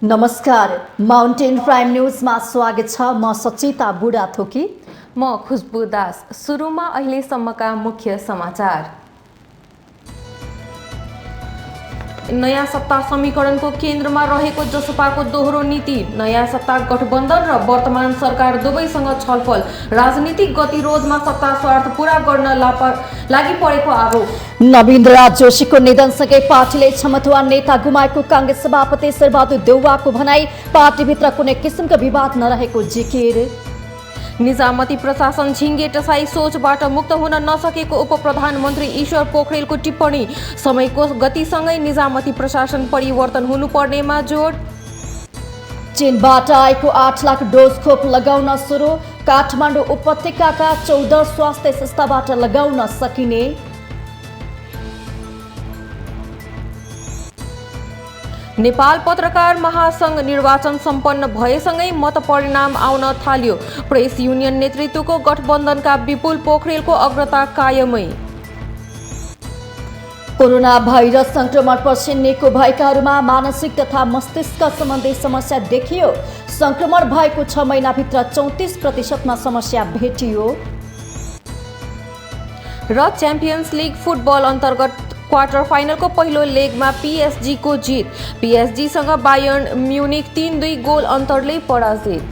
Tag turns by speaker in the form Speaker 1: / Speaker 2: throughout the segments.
Speaker 1: नमस्कार, mountain prime न्यूजमा स्वागत छ। म सचिता बुढाथोकी।
Speaker 2: म खुशबु दास। सुरुमा अहिलेसम्मका मुख्य समाचार। नयाँ सत्ता समीकरणको केन्द्रमा रहेको जसपाको दोहोरो नीति। नयाँ सत्ता गठबन्धन र वर्तमान सरकार दुवैसँग छलफल। राजनीतिक गतिरोधमा सत्ता स्वार्थ पूरा गर्न लागि परेको आरोप।
Speaker 1: नवीन्द्र जोशीको निधनसँगै पार्टीले क्षमतावान नेता गुमाएको काङ्ग्रेस सभापति शेरबहादुर देउवाको भनाई। पार्टीभित्र कुनै किसिमको विवाद नरहेको जिकिर।
Speaker 2: निजामती प्रशासन झिङ्गे टसाई सोचबाट मुक्त हुन नसकेको उप प्रधानमन्त्री ईश्वर पोखरेलको टिप्पणी। समयको गतिसँगै निजामती प्रशासन परिवर्तन हुनुपर्नेमा जोड।
Speaker 1: चीनबाट आएको 8 लाख डोज खोप लगाउन सुरु। काठमाडौँ उपत्यकाका 14 स्वास्थ्य संस्थाबाट लगाउन सकिने।
Speaker 2: नेपाल पत्रकार महासंघ निर्वाचन सम्पन्न भएसँगै मत परिणाम आउन थाल्यो। प्रेस युनियन नेतृत्वको गठबन्धनका विपुल पोखरेलको अग्रता कायमै।
Speaker 1: कोरोना भाइरस संक्रमणपछि निको भएकाहरूमा मानसिक तथा मस्तिष्क सम्बन्धी समस्या देखियो। संक्रमण भएको 6 महिनाभित्र 34% समस्या भेटियो।
Speaker 2: र च्याम्पियन्स लिग फुटबल अन्तर्गत क्वार्टर फाइनलको पहिलो लेगमा पीएसजी को जित। पीएसजीसँग बायर्न म्युनिक 3-2 गोल अन्तरले पराजित।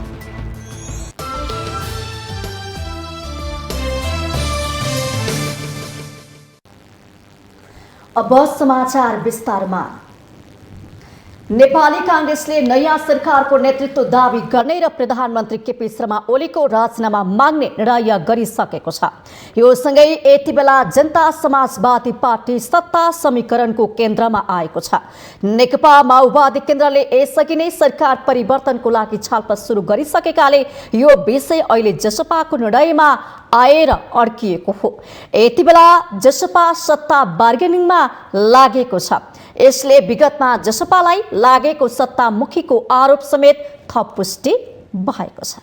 Speaker 1: अब समाचार विस्तारमा। नेपाली काङ्ग्रेसले नयाँ सरकारको नेतृत्व दावी गर्ने र प्रधानमन्त्री केपी शर्मा ओलीको राजीनामा माग्ने निर्णय गरिसकेको छ। यो सँगै यति बेला जनता समाजवादी पार्टी सत्ता समीकरणको केन्द्रमा आएको छ। नेकपा माओवादी केन्द्रले यसअघि नै सरकार परिवर्तनको लागि छलफल सुरु गरिसकेकाले यो विषय अहिले जसपाको निर्णयमा आएर अड्किएको हो। यति बेला जसपा सत्ता बार्गेनिङमा लागेको छ। यसले विगतमा जसपालाई लागेको सत्तामुखीको आरोप समेत थप पुष्टि भएको छ।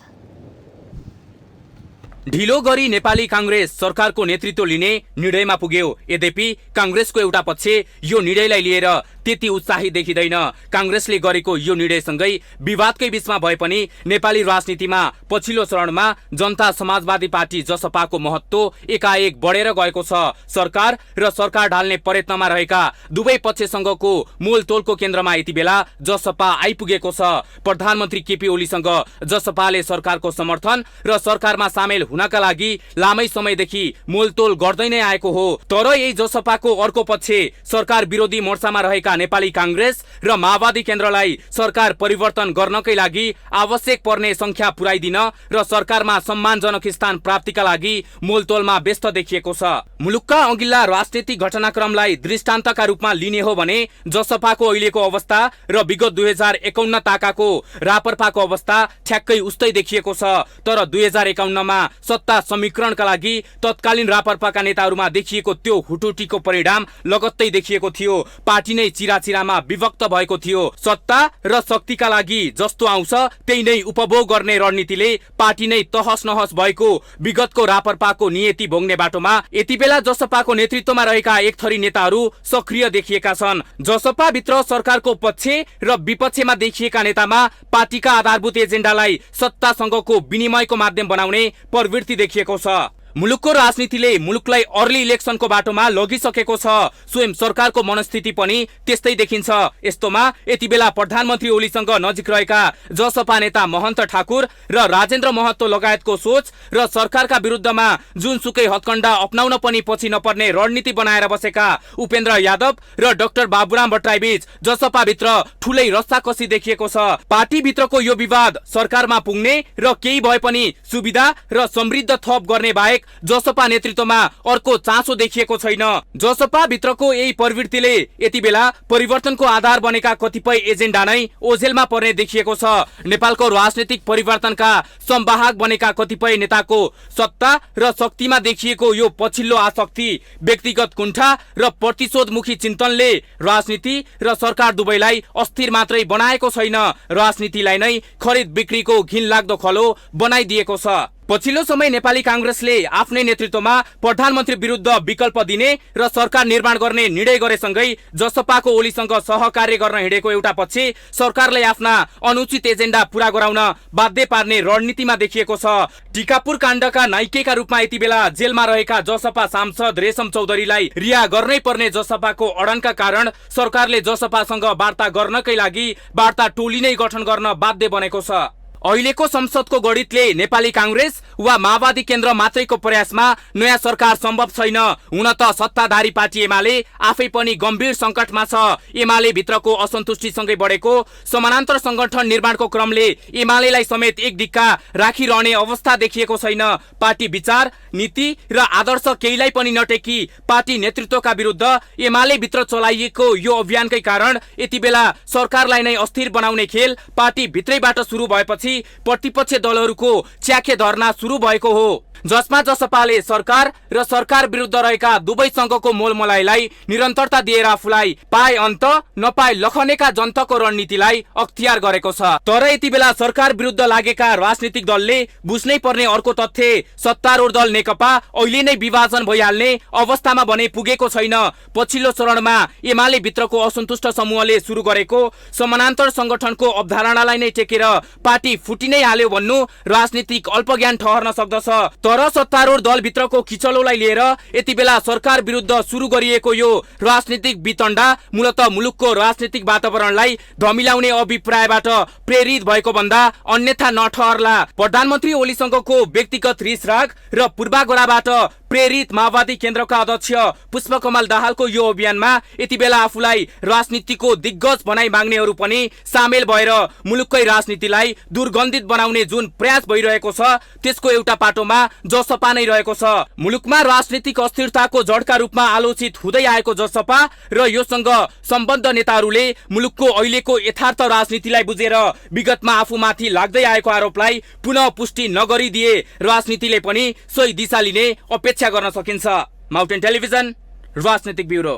Speaker 3: ढिलो गरी नेपाली काङ्ग्रेस सरकारको नेतृत्व लिने निर्णयमा पुग्यो। यद्यपि काङ्ग्रेसको एउटा पक्ष यो निर्णयलाई लिएर त्यति उत्साही देखिँदैन। काङ्ग्रेसले गरेको यो निर्णयसँगै विवादकै बीचमा भए पनि नेपाली राजनीतिमा पछिल्लो चरणमा जनता समाजवादी पार्टी जसपाको महत्व एकाएक बढेर गएको छ। सरकार र सरकार ढाल्ने प्रयत्नमा रहेका दुवै पक्षसँगको मोलतोलको केन्द्रमा यति बेला जसपा आइपुगेको छ। प्रधानमन्त्री केपी ओलीसँग जसपाले सरकारको समर्थन र सरकारमा सामेल हुनका लागि लामै समयदेखि मोलतोल गर्दै नै आएको हो। तर यही जसपाको अर्को पक्ष सरकार विरोधी मोर्चामा रहेका नेपाली काङ्ग्रेस र माओवादी केन्द्रलाई सरकार परिवर्तन गर्नकै लागि आवश्यक पर्ने संख्या पुर्याइदिन र सरकारमा सम्मानजनक स्थान प्राप्तिका लागि मोलतोलमा व्यस्त देखिएको छ। मुलुकका अघिल्ला राजनीतिक घटनाक्रमलाई दृष्टान्तका रूपमा लिने हो भने जसपाको अहिलेको अवस्था र विगत 2051 ताकाको रापरपाको अवस्था ठ्याक्कै उस्तै देखिएको छ। तर 2051 मा सत्ता समीकरणका लागि तत्कालीन रापरपाका नेताहरूमा देखिएको त्यो हुटुटीको परिणाम लगत्तै देखिएको थियो। पार्टी नै चिराचिरामा विभक्त भएको थियो। सत्ता र शक्तिका लागि जस्तो आउँछ त्यही नै उपभोग गर्ने रणनीतिले पार्टी नै तहस नहस भएको विगतको रापरपाको नियति भोग्ने बाटोमा यति बेला जसपाको नेतृत्वमा रहेका एक थरी नेताहरू सक्रिय देखिएका छन्। जसपा भित्र सरकारको पक्ष र विपक्षमा देखिएका नेतामा पार्टीका आधारभूत एजेन्डालाई सत्तासँगको विनिमयको माध्यम बनाउने प्रवृत्ति देखिएको छ। मुलुकको राजनीतिले मुलुकलाई अर्ली इलेक्सनको बाटोमा लगिसकेको छ। स्वयं सरकारको मनस्थिति पनि त्यस्तै देखिन्छ। यस्तोमा यति बेला प्रधानमन्त्री ओलीसँग नजिक रहेका जसपा नेता महन्त ठाकुर र राजेन्द्र महतो लगायतको सोच र सरकारका विरुद्धमा जुनसुकै हत्कण्डा अपनाउन पनि पछि नपर्ने रणनीति बनाएर बसेका उपेन्द्र यादव र डाक्टर बाबुराम भट्टराईबीच जसपाभित्र ठूलै रस्साकसी देखिएको छ। पार्टीभित्रको यो विवाद सरकारमा पुग्ने र केही भए पनि सुविधा र समृद्ध थप गर्ने बाहेक जसपा नेतृत्वमा अर्को चासो देखिएको छैन। जसपा भित्रको यही प्रवृत्तिले यति बेला परिवर्तनको आधार बनेका कतिपय एजेन्डा नै ओझेलमा पर्ने देखिएको छ। नेपालको राजनीतिक परिवर्तनका संवाहक बनेका कतिपय नेताको सत्ता र शक्तिमा देखिएको यो पछिल्लो आसक्ति व्यक्तिगत कुण्ठा र प्रतिशोधमुखी चिन्तनले राजनीति र सरकार दुवैलाई अस्थिर मात्रै बनाएको छैन, राजनीतिलाई नै खरिद बिक्रीको घिनलाग्दो खलो बनाइदिएको छ। पछिल्लो समय नेपाली कांग्रेसले आफ्नै नेतृत्वमा प्रधानमन्त्री विरुद्ध विकल्प दिने र सरकार निर्माण गर्ने निर्णय गरेसँगै जसपाको ओलीसँग सहकार्य गर्न हिँडेको एउटा पक्ष सरकारलाई आफ्ना अनुचित एजेन्डा पूरा गराउन बाध्य पार्ने रणनीतिमा देखिएको छ। टिकापुर काण्डका नायिकेका रूपमा यति बेला जेलमा रहेका जसपा सांसद रेशम चौधरीलाई रिहा गर्नै पर्ने जसपाको अडनका कारण सरकारले जसपासँग वार्ता गर्नकै लागि वार्ता टोली नै गठन गर्न बाध्य बनेको छ। अहिलेको संसदको गणितले नेपाली कांग्रेस वा माओवादी केन्द्र मात्रैको प्रयासमा नयाँ सरकार सम्भव छैन। हुन त सत्ताधारी पार्टी एमाले आफै पनि गम्भीर संकटमा छ। एमाले भित्रको असन्तुष्टिसँगै बढेको समानान्तर संगठन निर्माणको क्रमले एमालेलाई समेत एक दिक्का राखिरहने अवस्था देखिएको छैन। पार्टी विचार, नीति र आदर्श केहीलाई पनि नटेकी पार्टी नेतृत्वका विरुद्ध एमाले भित्र चलाइएको यो अभियानकै कारण यति बेला सरकारलाई नै अस्थिर बनाउने खेल पार्टी भित्रैबाट सुरु भएपछि प्रतिपक्ष दलहरूको च्याखे धर्ना सुरु भएको हो, जसमा जसपाले सरकार र सरकार विरुद्ध रहेका दुवै संघको मोलमलाइलाई निरन्तरता दिएर आफूलाई पाए अन्त नपाए लखनेका जनताको रणनीतिलाई अख्तियार गरेको छ। तर यति बेला सरकार विरुद्ध लागेका राजनीतिक दलले बुझ्नै पर्ने अर्को तथ्य सत्तारूढ दल नेकपा अहिले नै विभाजन भइहाल्ने अवस्थामा भने पुगेको छैन। पछिल्लो चरणमा एमाले भित्रको असन्तुष्ट समूहले सुरु गरेको समानान्तर संगठनको अवधारणालाई नै टेकेर पार्टी फुटि नै हाल्यो भन्नु राजनीतिक अल्पज्ञान ठहर्न सक्दछ। तर सत्तारूढ दलभित्रको किचलोलाई लिएर यति बेला सरकार विरुद्ध सुरु गरिएको यो राजनीतिक वितण्डा मूलतः मुलुकको राजनीतिक वातावरणलाई धमिलाउने अभिप्रायबाट प्रेरित भएको भन्दा अन्यथा नठहरला। प्रधानमन्त्री ओलीसँगको व्यक्तिगत रिसराग र पूर्वाग्रहबाट प्रेरित माओवादी केन्द्रका अध्यक्ष पुष्पकमल दाहालको यो अभियानमा यति बेला आफूलाई राजनीतिको दिग्गज बनाई माग्नेहरू पनि सामेल भएर मुलुककै राजनीतिलाई दुर्गन्धित बनाउने जुन प्रयास भइरहेको छ त्यसको एउटा पाटोमा जसपा नै रहेको छ। मुलुकमा राजनीतिक अस्थिरताको जडका रूपमा आलोचित हुँदै आएको जसपा र योसँग सम्बद्ध नेताहरूले मुलुकको अहिलेको यथार्थ राजनीतिलाई बुझेर विगतमा आफूमाथि लाग्दै आएको आरोपलाई पुनः पुष्टि नगरिदिए राजनीतिले पनि सोही दिशा लिने अपेक्षा गर्न सकिन्छ। माउन्टेन टेलिभिजन राजनीतिक ब्युरो।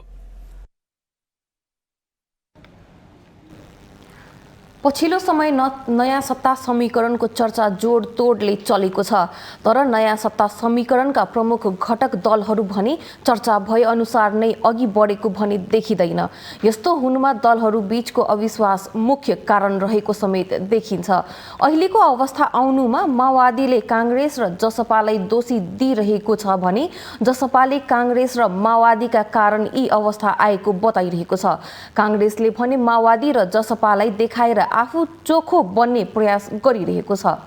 Speaker 2: पछिल्लो समय नयाँ सत्ता समीकरणको चर्चा जोड तोडले चलेको छ, तर नयाँ सत्ता समीकरणका प्रमुख घटक दलहरू भने चर्चा भए अनुसार नै अघि बढेको भने देखिँदैन। यस्तो हुनुमा दलहरू बीचको अविश्वास मुख्य कारण रहेको समेत देखिन्छ। अहिलेको अवस्था आउनुमा माओवादीले कांग्रेस र जसपालाई दोषी दिइरहेको छ भने जसपाले कांग्रेस र माओवादीका कारण यी अवस्था आएको बताइरहेको छ। कांग्रेसले भने माओवादी र जसपालाई देखाएर आफू चोखो बन्ने प्रयास गरिरहेको छ।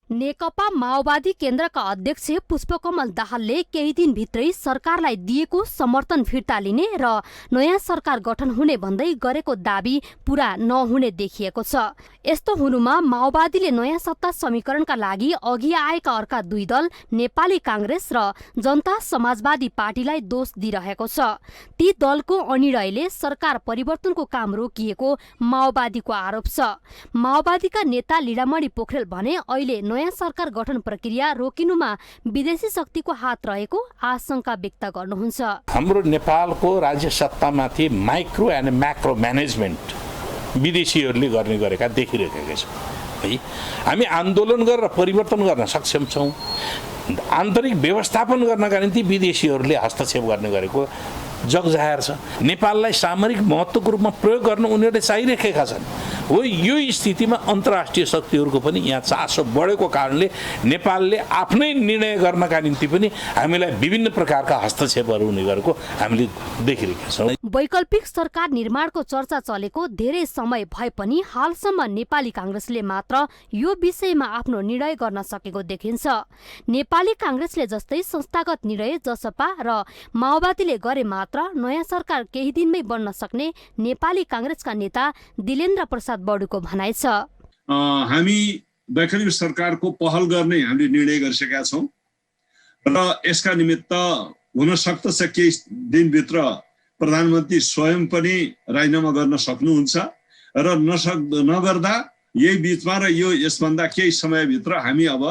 Speaker 1: नेकपा माओवादी केन्द्रका अध्यक्ष पुष्पकमल दाहालले केही दिनभित्रै सरकारलाई दिएको समर्थन फिर्ता लिने र नयाँ सरकार गठन हुने भन्दै गरेको दाबी पूरा नहुने देखिएको छ। यस्तो हुनुमा माओवादीले नयाँ सत्ता समीकरणका लागि अघि आएका अर्का दुई दल नेपाली कांग्रेस र जनता समाजवादी पार्टीलाई दोष दिइरहेको छ। ती दलको अनिर्णयले सरकार परिवर्तनको काम रोकिएको माओवादीको आरोप छ। माओवादीका नेता लीलामणि पोखरेल भने अहिले नयाँ सरकार गठन प्रक्रिया रोकिनुमा विदेशी शक्तिको हात रहेको आशंका व्यक्त गर्नुहुन्छ।
Speaker 4: हाम्रो नेपालको राज्य सत्तामाथि माइक्रो एन्ड म्याक्रो म्यानेजमेन्ट विदेशीहरूले गर्ने गरेका देखिरहेका छौँ है। हामी आन्दोलन गरेर परिवर्तन गर्न सक्षम छौँ। आन्तरिक व्यवस्थापन गर्नका निम्ति विदेशीहरूले हस्तक्षेप गर्ने गरेको जगजाहेर छ। नेपाललाई सामरिक महत्त्वको रूपमा प्रयोग गर्न उनीहरूले चाहिरहेका छन्। हो यो स्थितिमा अन्तर्राष्ट्रिय शक्तिहरूको पनि यहाँ चासो बढेको कारणले नेपालले आफ्नै निर्णय गर्नका निम्ति पनि हामीलाई विभिन्न प्रकारका हस्तक्षेपहरू हुने गरेको हामीले देखिरहेका छौँ।
Speaker 1: वैकल्पिक सरकार निर्माणको चर्चा चलेको धेरै समय भए पनि हालसम्म नेपाली कांग्रेसले मात्र यो विषयमा आफ्नो निर्णय गर्न सकेको देखिन्छ। नेपाली कांग्रेसले जस्तै संस्थागत निर्णय जसपा र माओवादीले गरे मात्र नयाँ सरकार केही दिनमै बन्न सक्ने नेपाली कांग्रेसका नेता दिलेन्द्र प्रसाद बडुको भनाइ छ।
Speaker 5: हामी वैकल्पिक सरकारको पहल गर्ने हामीले निर्णय गरिसकेका छौँ र यसका निमित्त हुन सक्दछ केही दिनभित्र प्रधानमन्त्री स्वयं पनि राजीनामा गर्न सक्नुहुन्छ र नगर्दा यही बिचमा र यसभन्दा केही समयभित्र हामी अब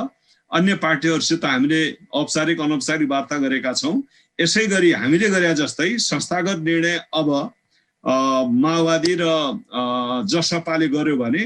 Speaker 5: अन्य पार्टीहरूसित हामीले औपचारिक अनौपचारिक वार्ता गरेका छौँ। यसै गरी हामीले गरे जस्तै संस्थागत निर्णय अब माओवादी र जसपाले गर्यो भने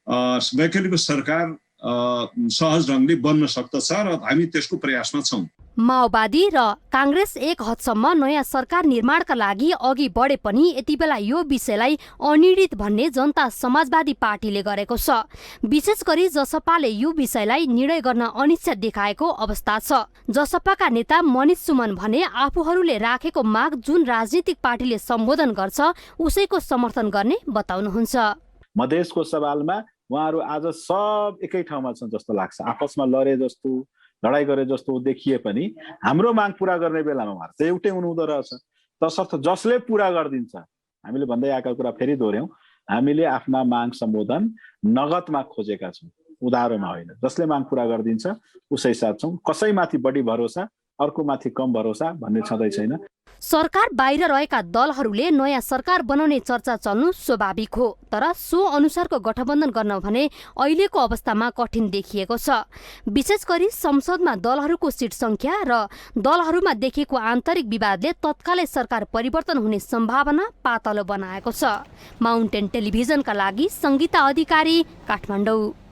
Speaker 5: वैकल्पिक सरकार सहज ढङ्गले बन्न सक्दछ र हामी त्यसको प्रयासमा छौँ।
Speaker 6: माओवादी र कांग्रेस एक हदसम्म नयाँ सरकार निर्माणका लागि अघि बढे पनि यति बेला यो विषयलाई अनिर्णित भन्ने जनता समाजवादी पार्टीले गरेको छ। विशेष गरी जसपाले यो विषयलाई निर्णय गर्न अनिच्छा देखाएको अवस्था छ। जसपाका नेता मनिष सुमन भने आफूहरूले राखेको माग जुन राजनीतिक पार्टीले सम्बोधन गर्छ उसैको समर्थन गर्ने बताउनुहुन्छ।
Speaker 7: मधेसको सवालमा उहाँहरू आज सब एकै ठाउँमा छन् जस्तो लाग्छ। आपसमा लडे जस्तो लडाई गरे जस्तो देखिए पनि हाम्रो माग पूरा गर्ने बेलामा उहाँहरू चाहिँ एउटै हुनुहुँदो रहेछ। तसर्थ जसले पूरा गरिदिन्छ, हामीले भन्दै आएका कुरा फेरि दोहोऱ्यौँ, हामीले आफ्ना माग सम्बोधन नगदमा खोजेका छौँ, उधारोमा होइन। जसले माग पूरा गरिदिन्छ उसै साथ छौँ। कसैमाथि बढी भरोसा अर्को माथि कम भरोसा भन्ने छँदै छैन।
Speaker 6: सरकार बाहिर रहेका दलहरूले नयाँ सरकार बनाउने चर्चा चल्नु स्वाभाविक हो, तर सो अनुसारको गठबन्धन गर्न भने अहिलेको अवस्थामा कठिन देखिएको छ। विशेष गरी संसदमा दलहरूको सिट संख्या र दलहरूमा देखिएको आन्तरिक विवादले तत्कालै सरकार परिवर्तन हुने सम्भावना पातलो बनाएको छ। माउन्टेन टेलिभिजनका लागि सङ्गीता अधिकारी, काठमाडौँ।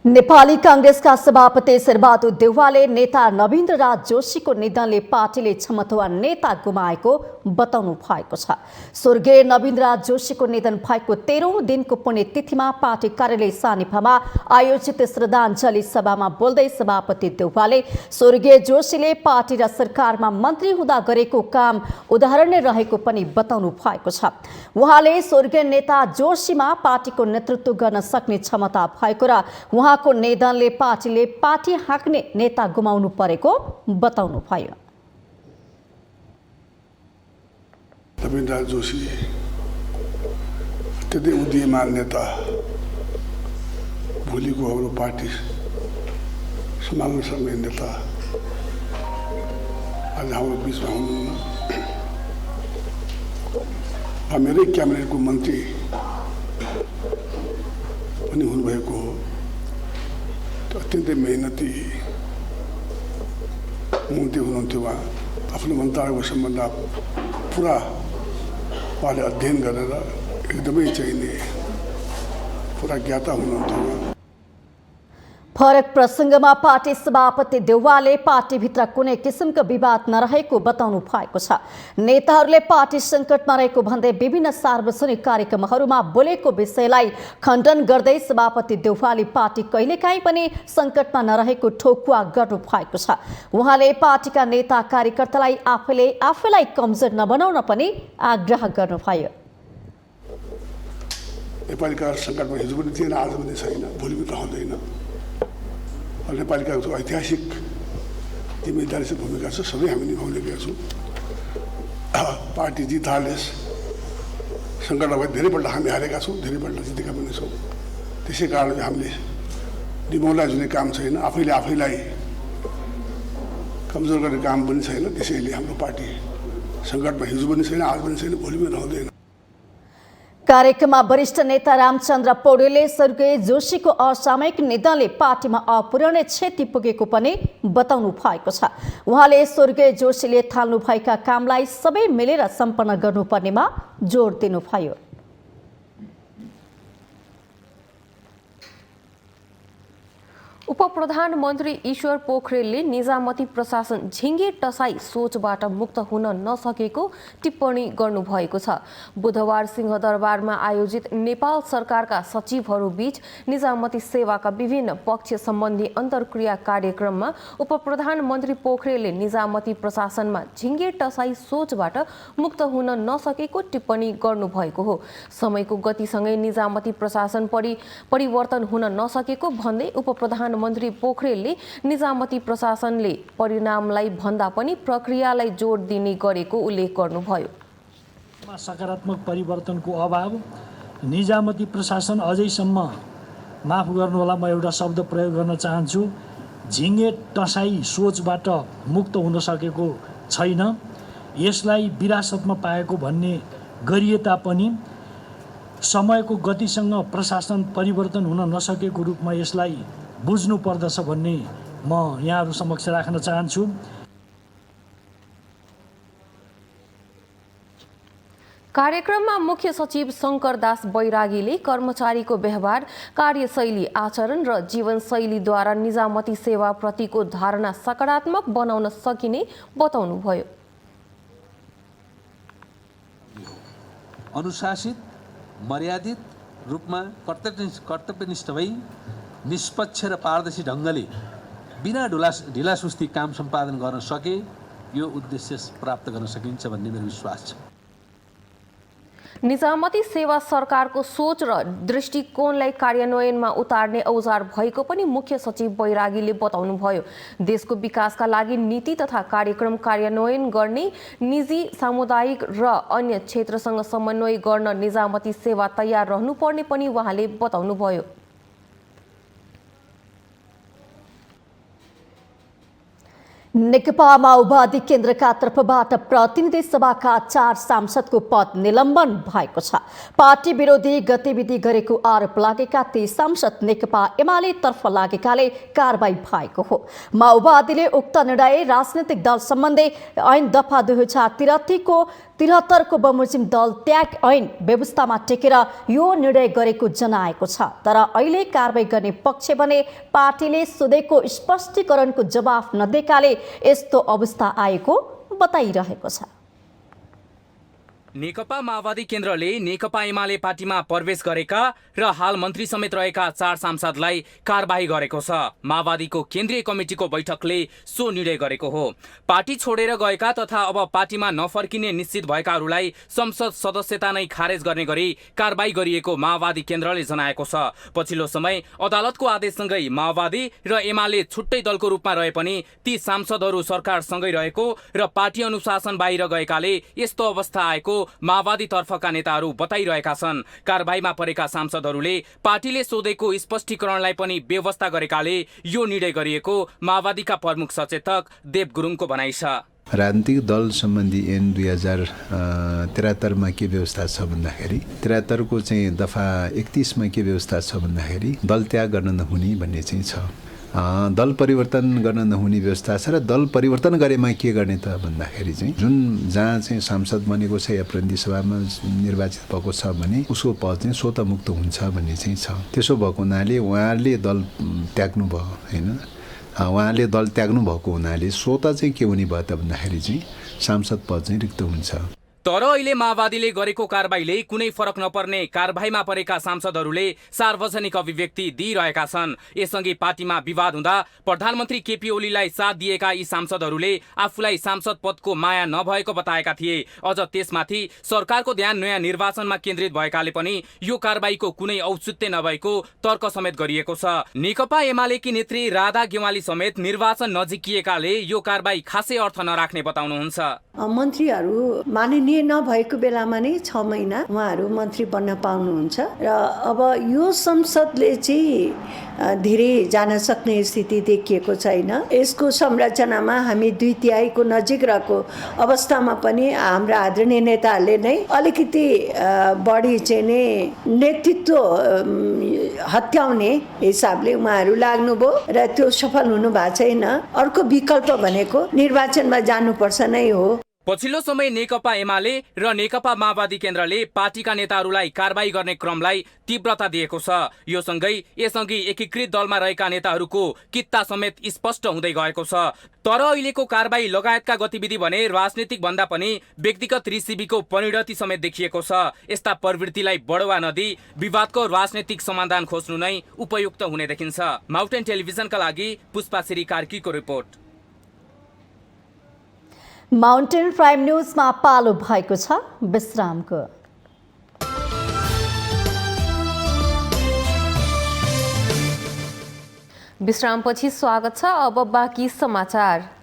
Speaker 1: नेपाली कांग्रेसका सभापति शेरबहादुर देउवाले नेता नवीन्द्र राज जोशीको निधनले पार्टीले क्षमतावान नेता गुमाएको बताउनु भएको छ। स्वर्गीय नवीन्द्र राज जोशीको निधन भएको 13औं दिनको पुण्यतिथिमा पार्टी कार्यालय सानिपामा आयोजित श्रद्धाञ्जली सभामा बोल्दै सभापति देउवाले स्वर्गीय जोशीले पार्टी र सरकारमा मन्त्री हुँदा गरेको काम उदाहरणीय रहेको पनि बताउनु भएको छ। उहाँले स्वर्गीय नेता जोशीमा पार्टीको नेतृत्व गर्न सक्ने क्षमता भएको र उहाँको निधनले पार्टीले पार्टी हाँक्ने नेता गुमाउनु परेको बताउनु भयो।
Speaker 8: नवीन्द्र राज जोशी अत्यन्तै उदीयमान नेता, भोलिको हाम्रो पार्टी सम्हाल्न सक्ने नेता आज हाम्रो बिचमा हुनुहुन्न। मेरै क्याबिनेटको मन्त्री पनि हुनुभएको हो। अत्यन्तै मेहनती मन्त्री हुनुहुन्थ्यो। उहाँ आफ्नो मन्त्रालयको सम्बन्ध पुरा उहाँले अध्ययन गरेर एकदमै चाहिने पुरा ज्ञाता हुनुहुन्थ्यो।
Speaker 1: फरक प्रसङ्गमा पार्टी सभापति देउवाले पार्टीभित्र कुनै किसिमको विवाद नरहेको बताउनु भएको छ। नेताहरूले पार्टी सङ्कटमा रहेको भन्दै विभिन्न सार्वजनिक कार्यक्रमहरूमा बोलेको विषयलाई खण्डन गर्दै सभापति देउवाले पार्टी कहिलेकाहीँ पनि सङ्कटमा नरहेको ठोकुवा गर्नु भएको छ। उहाँले पार्टीका नेता कार्यकर्तालाई आफैलाई कमजोर नबनाउन पनि आग्रह गर्नुभयो।
Speaker 8: नेपाली कांग्रेस सङ्कटमा हिजो पनि थिएन, आज पनि छैन, भोलि पनि रहँदैन। नेपाली कांग्रेसको ऐतिहासिक जिम्मेदारी चाहिँ भूमिका छ, सबै हामी निभाउँदै गएका छौँ। पार्टी जित हालेस सङ्कटमा भए धेरैपल्ट हामी हारेका छौँ, धेरैपल्ट जितेका पनि छौँ। त्यसै कारणले हामीले निभाउनलाई जुनै काम छैन, आफैलाई कमजोर गर्ने काम पनि छैन। त्यसैले हाम्रो पार्टी सङ्कटमा हिजो पनि छैन, आज पनि छैन, भोलि पनि रहँदैन।
Speaker 1: कार्यक्रममा वरिष्ठ नेता रामचन्द्र पौडेलले स्वर्गीय जोशीको असामयिक निधनले पार्टीमा अपूरणीय क्षति पुगेको पनि बताउनु भएको छ। उहाँले स्वर्गीय जोशीले थाल्नुभएका कामलाई सबै मिलेर सम्पन्न गर्नुपर्नेमा जोड दिनुभयो।
Speaker 2: उपप्रधानमन्त्री ईश्वर पोखरेलले निजामती प्रशासन झिङ्गे टसाई सोचबाट मुक्त हुन नसकेको टिप्पणी गर्नुभएको छ। बुधबार सिंहदरबारमा आयोजित नेपाल सरकारका सचिवहरूबीच निजामती सेवाका विभिन्न पक्ष सम्बन्धी अन्तर्क्रिया कार्यक्रममा उपप्रधानमन्त्री पोखरेलले निजामती प्रशासनमा झिङ्गे टसाई सोचबाट मुक्त हुन नसकेको टिप्पणी गर्नुभएको हो। समयको गतिसँगै निजामती प्रशासन परिवर्तन हुन नसकेको भन्दै उपप्रधानमन्त्री पोखरेलले निजामती प्रशासनले परिणामलाई भन्दा पनि प्रक्रियालाई जोड दिने गरेको उल्लेख गर्नुभयो।
Speaker 9: सकारात्मक परिवर्तनको अभाव, निजामती प्रशासन अझैसम्म, माफ गर्नुहोला म एउटा शब्द प्रयोग गर्न चाहन्छु, झिङ्गे टसाई सोचबाट मुक्त हुन सकेको छैन। यसलाई विरासतमा पाएको भन्ने गरिए तापनि समयको गतिसँग प्रशासन परिवर्तन हुन नसकेको रूपमा यसलाई बुझ्नु पर्दछ भन्ने म यहाँहरू समक्ष राख्न चाहन्छु।
Speaker 2: कार्यक्रममा मुख्य सचिव शङ्करदास बैरागीले कर्मचारीको व्यवहार, कार्यशैली, आचरण र जीवनशैलीद्वारा निजामती सेवाप्रतिको धारणा सकारात्मक बनाउन सकिने बताउनुभयो।
Speaker 10: अनुशासित, मर्यादित रूपमा कर्तव्यनिष्ठ भई निष्पक्ष र पारदर्शी ढङ्गले बिना ढिलासुस्ती काम सम्पादन गर्न सके यो उद्देश्य प्राप्त गर्न सकिन्छ भन्ने मेरो विश्वास छ।
Speaker 2: निजामती सेवा सरकारको सोच र दृष्टिकोणलाई कार्यान्वयनमा उतार्ने औजार भएको पनि मुख्य सचिव बैरागीले बताउनुभयो। देशको विकासका लागि नीति तथा कार्यक्रम कार्यान्वयन गर्ने निजी, सामुदायिक र अन्य क्षेत्रसँग समन्वय गर्न निजामती सेवा तयार रहनुपर्ने पनि उहाँले बताउनुभयो।
Speaker 1: नेकपा माओवादी केन्द्रका तर्फबाट प्रतिनिधि सभाका 4 सांसदको पद निलम्बन भएको छ। पार्टी विरोधी गतिविधि गरेको आरोप लागेका ती सांसद नेकपा एमाले तर्फ लागेकाले कारबाही भएको हो। माओवादीले उक्त निर्णय राजनैतिक दल सम्बन्धी ऐन दफा 2073 को बमोजिम दल त्याग ऐन व्यवस्थामा टेकेर यो निर्णय गरेको जनाएको छ। तर अहिले कारबाही गर्ने पक्ष भने पार्टीले सोधेको स्पष्टीकरणको जवाफ नदिएकाले यस्तो अवस्था आएको बताइरहेको छ।
Speaker 3: नेकपा माओवादी केन्द्रले नेकपा एमाले पार्टीमा प्रवेश गरेका र हाल मन्त्री समेत रहेका 4 सांसदलाई कारबाही गरेको छ। माओवादीको केन्द्रीय कमिटिको बैठकले सो निर्णय गरेको हो। पार्टी छोडेर गएका तथा अब पार्टीमा नफर्किने निश्चित भएकाहरूलाई संसद सदस्यता नै खारेज गर्ने गरी कारबाही गरिएको माओवादी केन्द्रले जनाएको छ। पछिल्लो समय अदालतको आदेशसँगै माओवादी र एमाले छुट्टै दलको रूपमा रहे पनि ती सांसदहरू सरकारसँगै रहेको र पार्टी अनुशासन बाहिर गएकाले यस्तो अवस्था आएको माओवादी तर्फका नेताहरू बताइरहेका छन्। कारबाहीमा परेका सांसदहरूले पार्टीले सोधेको स्पष्टीकरणलाई पनि व्यवस्था गरेकाले यो निर्णय गरिएको माओवादीका प्रमुख सचेतक देव गुरुङको भनाइ छ।
Speaker 11: राजनीतिक दल सम्बन्धी ऐन 2073 मा के व्यवस्था छ भन्दाखेरि 73 को चाहिँ दफा 31 मा के व्यवस्था छ भन्दाखेरि दल त्याग गर्न नहुने भन्ने चाहिँ छ। दल परिवर्तन गर्न नहुने व्यवस्था छ र दल परिवर्तन गरेमा के गर्ने त भन्दाखेरि चाहिँ जुन जहाँ चाहिँ सांसद बनेको छ या प्रतिनिधि सभामा निर्वाचित भएको छ भने उसको पद चाहिँ स्वतः मुक्त हुन्छ भन्ने चाहिँ छ। त्यसो भएको हुनाले उहाँले दल त्याग्नु भयो हैन, उहाँले दल त्याग्नु भएको हुनाले स्वतः चाहिँ के हुने भयो त भन्दाखेरि चाहिँ सांसद पद चाहिँ रिक्त हुन्छ।
Speaker 3: तर अहिले माओवादीले गरेको कारबाहीले कुनै फरक नपर्ने कारबाहीमा परेका सांसदहरूले सार्वजनिक अभिव्यक्ति दिइरहेका छन्। यससँगै पार्टीमा विवाद हुँदा प्रधानमन्त्री केपी ओलीलाई साथ दिएका यी सांसदहरूले आफूलाई सांसद पदको माया नभएको बताएका थिए। अझ त्यसमाथि सरकारको ध्यान नयाँ निर्वाचनमा केन्द्रित भएकाले पनि यो कारबाहीको कुनै औचित्य नभएको तर्क समेत गरिएको छ। नेकपा एमालेकी नेत्री राधा गेवाली समेत निर्वाचन नजिकिएकाले यो कारबाही खासै अर्थ नराख्ने बताउनुहुन्छ।
Speaker 12: मन्त्रीहरू माननीय नभएको बेलामा नै 6 महिना उहाँहरू मन्त्री बन्न पाउनुहुन्छ र अब यो संसदले चाहिँ धेरै जान सक्ने स्थिति देखिएको छैन। यसको संरचनामा हामी 2/3 नजिक रहेको अवस्थामा पनि हाम्रा आदरणीय नेताहरूले नै अलिकति बढी चाहिँ नै नेतृत्व हत्याउने हिसाबले उहाँहरू लाग्नुभयो र त्यो सफल हुनु भएको छैन। अर्को विकल्प भनेको निर्वाचनमा जानुपर्छ नै हो।
Speaker 3: पछिल्लो समय नेकपा एमाले र नेकपा माओवादी केन्द्रले पार्टीका नेताहरूलाई कारबाही गर्ने क्रमलाई तीव्रता दिएको छ। यो सँगै यसअघि एकीकृत दलमा रहेका नेताहरूको कित्ता समेत स्पष्ट हुँदै गएको छ। तर अहिलेको कारबाही लगायतका गतिविधि भने राजनीतिक भन्दा पनि व्यक्तिगत रिसिभीको परिणति समेत देखिएको छ। यस्ता प्रवृत्तिलाई बढावा नदिई विवादको राजनीतिक समाधान खोज्नु नै उपयुक्त हुने देखिन्छ। माउन्टेन टेलिभिजनका लागि पुष्पा श्री कार्कीको रिपोर्ट।
Speaker 1: माउन्टेन प्राइम न्युजमा पालो भएको छ विश्रामको।
Speaker 2: विश्रामपछि स्वागत छ। अब बाँकी समाचार।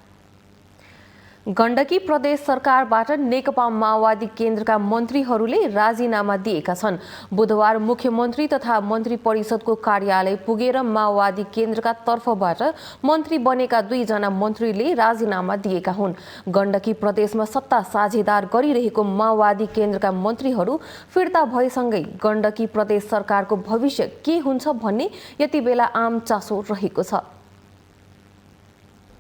Speaker 2: गण्डकी प्रदेश सरकारबाट नेकपा माओवादी केन्द्रका मन्त्रीहरूले राजीनामा दिएका छन्। बुधबार मुख्यमन्त्री तथा मन्त्री परिषदको कार्यालय पुगेर माओवादी केन्द्रका तर्फबाट मन्त्री बनेका 2 जना मन्त्रीले राजीनामा दिएका हुन्। गण्डकी प्रदेशमा सत्ता साझेदार गरिरहेको माओवादी केन्द्रका मन्त्रीहरू फिर्ता भएसँगै गण्डकी प्रदेश सरकारको भविष्य के हुन्छ भन्ने यति बेला आम चासो रहेको छ।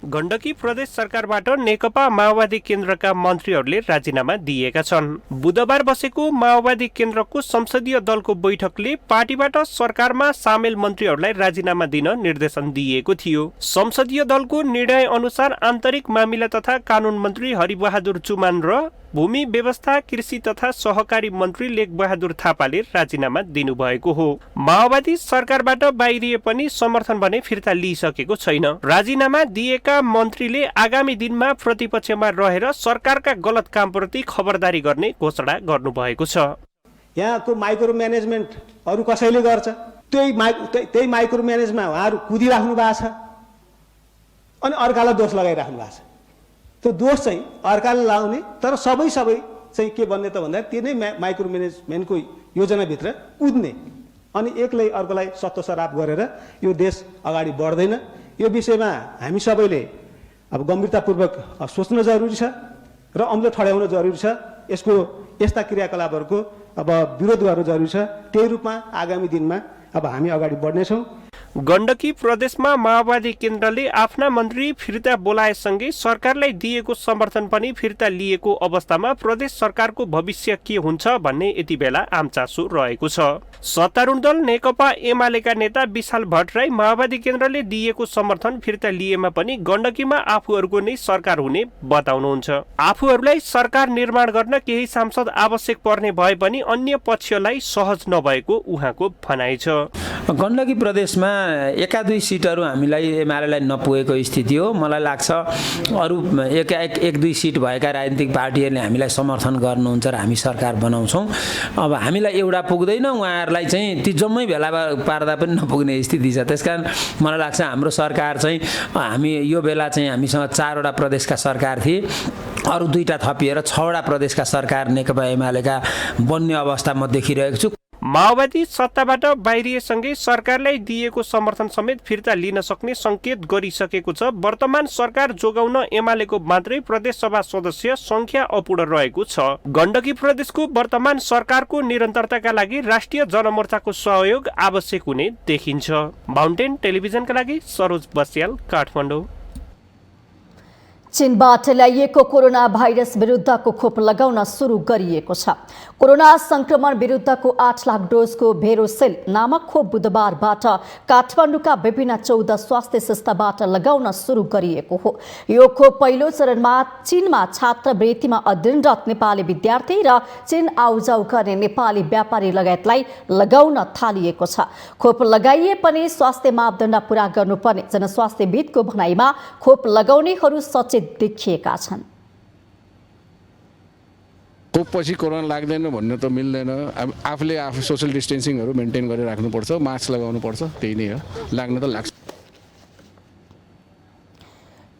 Speaker 13: गण्डकी प्रदेश सरकारबाट नेकपा माओवादी केन्द्रका मन्त्रीहरूले राजीनामा दिएका छन्। बुधबार बसेको माओवादी केन्द्रको संसदीय दलको बैठकले पार्टीबाट सरकारमा सामेल मन्त्रीहरूलाई राजीनामा दिन निर्देशन दिएको थियो। संसदीय दलको निर्णय अनुसार आन्तरिक मामिला तथा कानून मन्त्री हरिबहादुर चुमान र भूमि व्यवस्था कृषि तथा सहकारी मन्त्री लेखबहादुर थापाले राजीनामा दिनुभएको हो। माओवादी सरकारबाट बाहिरिए पनि समर्थन भने फिर्ता लिइसकेको छैन। राजीनामा दिएका मन्त्रीले आगामी दिनमा प्रतिपक्षमा रहेर सरकारका गलत कामप्रति खबरदारी गर्ने घोषणा गर्नुभएको छ।
Speaker 14: यहाँको माइक्रो म्यानेजमेन्ट अरू कसैले गर्छ, त्यही माइक्रो म्यानेजमा उहाँहरू कुदिराख्नु भएको छ अनि अर्कालाई दोष लगाइराख्नु भएको छ। त्यो दोष चाहिँ अर्काले लाउने, तर सबै चाहिँ के भन्ने त भन्दा त्यो नै माइक्रो म्यानेजमेन्टको योजनाभित्र कुद्ने अनि एकलाई अर्कोलाई सत्तो सराप गरेर यो देश अगाडि बढ्दैन। यो विषयमा हामी सबैले अब गम्भीरतापूर्वक सोच्न जरुरी छ र अम्लो ठड्याउन जरुरी छ। यस्ता क्रियाकलापहरूको अब विरोध गर्नु जरुरी छ। त्यही रूपमा आगामी दिनमा अब हामी अगाडि बढ्नेछौँ।
Speaker 13: गण्डकी प्रदेशमा माओवादी केन्द्रले आफ्ना मन्त्री फिर्ता बोलाएसँगै सरकारलाई दिएको समर्थन पनि फिर्ता लिएको अवस्थामा प्रदेश सरकारको भविष्य के हुन्छ भन्ने यति बेला आमचासो रहेको छ। सत्तारूढ दल नेकपा एमालेका नेता विशाल भट्टराई माओवादी केन्द्रले दिएको समर्थन फिर्ता लिएमा पनि गण्डकीमा आफूहरूको नै सरकार हुने बताउनुहुन्छ। आफूहरूलाई सरकार निर्माण गर्न केही सांसद आवश्यक पर्ने भए पनि अन्य पक्षलाई सहज नभएको उहाँको भनाइ छ।
Speaker 15: गण्डकी प्रदेशमा एका दुई सिटहरू हामीलाई एमालेलाई नपुगेको स्थिति हो। मलाई लाग्छ अरू एक दुई सिट भएका राजनीतिक पार्टीहरूले हामीलाई समर्थन गर्नुहुन्छ र हामी सरकार बनाउँछौँ। अब हामीलाई एउटा पुग्दैन, उहाँहरूलाई चाहिँ ती जम्मै भेला पार्दा पनि नपुग्ने स्थिति छ। त्यसकारण मलाई लाग्छ हाम्रो सरकार चाहिँ हामी यो बेला चाहिँ हामीसँग 4वटा प्रदेशका सरकार थिए, अरू 2टा थपिएर 6वटा प्रदेशका सरकार नेकपा एमालेका बन्ने अवस्था म देखिरहेको छु।
Speaker 13: माओवादी सत्ताबाट बाहिरिएसँगै सरकारलाई दिएको समर्थन समेत फिर्ता लिन सक्ने संकेत गरिसकेको छ। वर्तमान सरकार जोगाउन एमालेको मात्रै प्रदेश सभा सदस्य संख्या अपूर्ण रहेको छ। गण्डकी प्रदेशको वर्तमान सरकारको निरन्तरताका लागि राष्ट्रिय जनमोर्चाको सहयोग आवश्यक हुने देखिन्छ। माउन्टेन टेलिभिजनका लागि सरोज बस्याल, काठमाडौँ।
Speaker 1: चीनबाट ल्याइएको कोरोना भाइरस विरुद्धको खोप लगाउन सुरु गरिएको छ। कोरोना संक्रमण विरुद्धको 8 लाख डोजको भेरोसेल नामक खोप बुधबारबाट काठमाडौँका विभिन्न 14 स्वास्थ्य संस्थाबाट लगाउन सुरु गरिएको हो। यो खोप पहिलो चरणमा चीनमा छात्रवृत्तिमा अध्ययनरत नेपाली विद्यार्थी र चीन आउजाउ गर्ने नेपाली व्यापारी लगायतलाई लगाउन थालिएको छ। खोप लगाइए पनि स्वास्थ्य मापदण्ड पूरा गर्नुपर्ने जनस्वास्थ्यविदको भनाइमा खोप लगाउनेहरू सचेत देखिएका छन्।
Speaker 16: खोपपछि कोरोना लाग्दैन भन्ने त मिल्दैन। अब आफूले सोशल डिस्टेन्सिङहरू मेन्टेन गरेर राख्नुपर्छ, मास्क लगाउनुपर्छ, त्यही नै हो। लाग्न त लाग्छ।